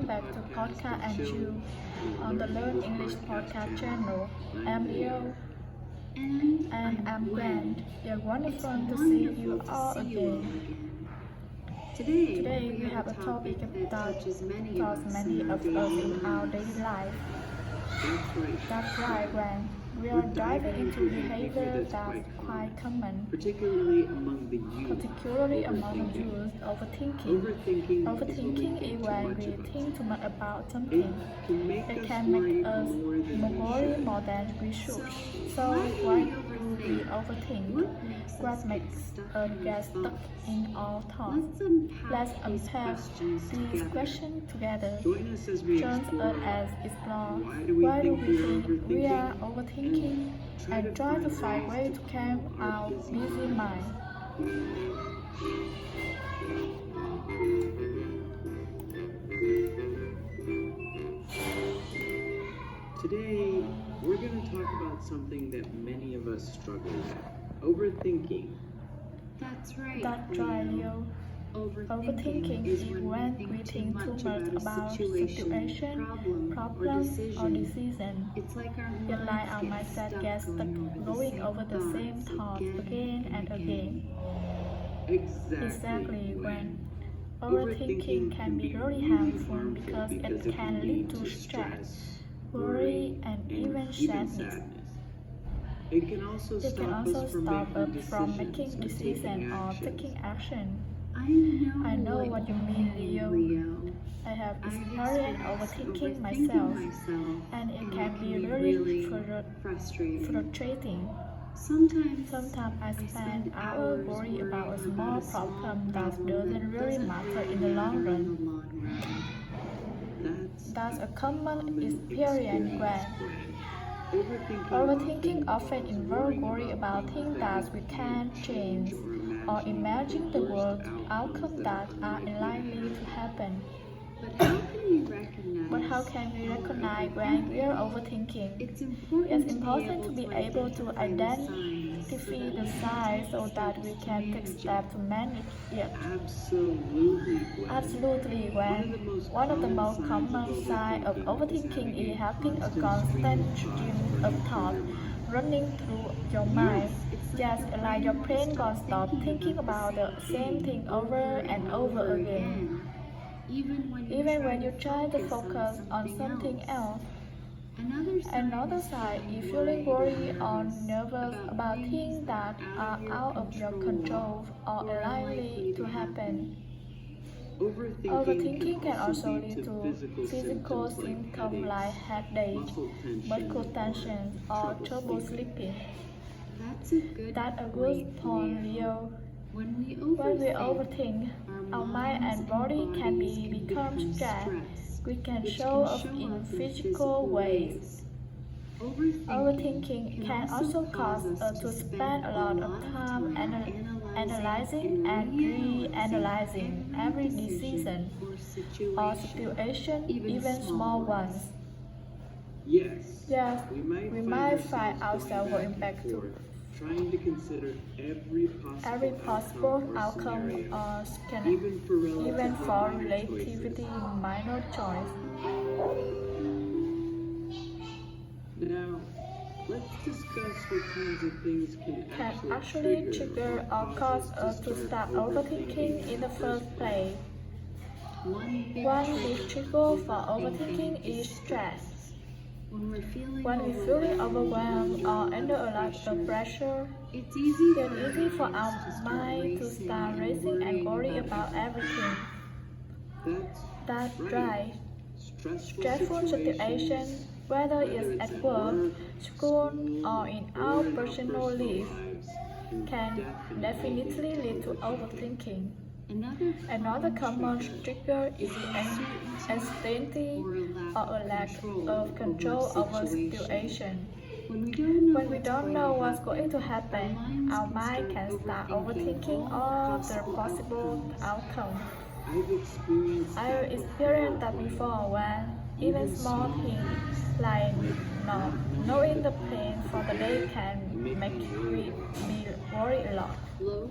welcome back to Podcast and Chill on the Learn English podcast channel. I'm Leo and I'm Grant. It's wonderful to see you all again. Today we have a topic that touches many of us in our daily life. That's right, Grant. We are diving into behavior that's quite common, particularly among the youth. Overthinking. Overthinking is when we think too much about something. It can make us worry more than we should. So why do we overthink? What makes us get stuck in our thoughts? Let's unpack these questions together. Join us as explore why do we think we are overthinking and try to find ways to calm our busy mind. Today, we're going to talk about something that many of us struggle with: overthinking. That's right, Leo. Overthinking is when we think too much about situation, problem, or decision. It's like our mindset gets stuck going over the same thoughts again and again. Exactly. When overthinking can be really harmful because it can lead to stress, worry, and even sadness. It can also stop us from making decisions or taking action. I know what you mean, Leo. I have experienced overthinking myself, and it can be really frustrating. Sometimes I spend hours worrying about a small problem that doesn't really matter in the long run. That's a common experience when overthinking often involves worry about things that we can't change or imagine the world outcomes that are unlikely to happen. But how can we recognize when we are overthinking? It's important to be able to identify the signs so that we can take steps to manage it. Absolutely, one of the most common signs of overthinking is having a constant stream of thoughts running through your mind. Just like your brain won't stop thinking about the same thing over and over again. Even when you try to focus on something else. Another side is feeling worried or nervous about things that are out of your control or unlikely to happen. Overthinking can also lead to physical symptoms like headache, muscle tension, or trouble sleeping. That's a good point, Leo. When we overthink, our mind and body can become stressed. We can show up in physical ways. Overthinking can also cause us to spend a lot of time analyzing and reanalyzing every decision or situation, even small ones. Yes, we might find ourselves going back to trying to consider every possible outcome or even for relatively minor choice. Now, let's discuss what kinds of things can actually trigger or cause us to start overthinking in the first place. One big trigger for overthinking is stress. When we're feeling overwhelmed or under a lot of pressure, it's easy for our mind to start racing and worry about everything. That's right. Stressful situations, whether it's at work, school, or in our personal life, can definitely lead to overthinking. Another common trigger is anxiety or a lack of control over a situation. When we don't know what's going to happen, our mind can start overthinking all the possible outcomes. I've experienced that before when even small things like not knowing the plan for the day can make me worry a lot.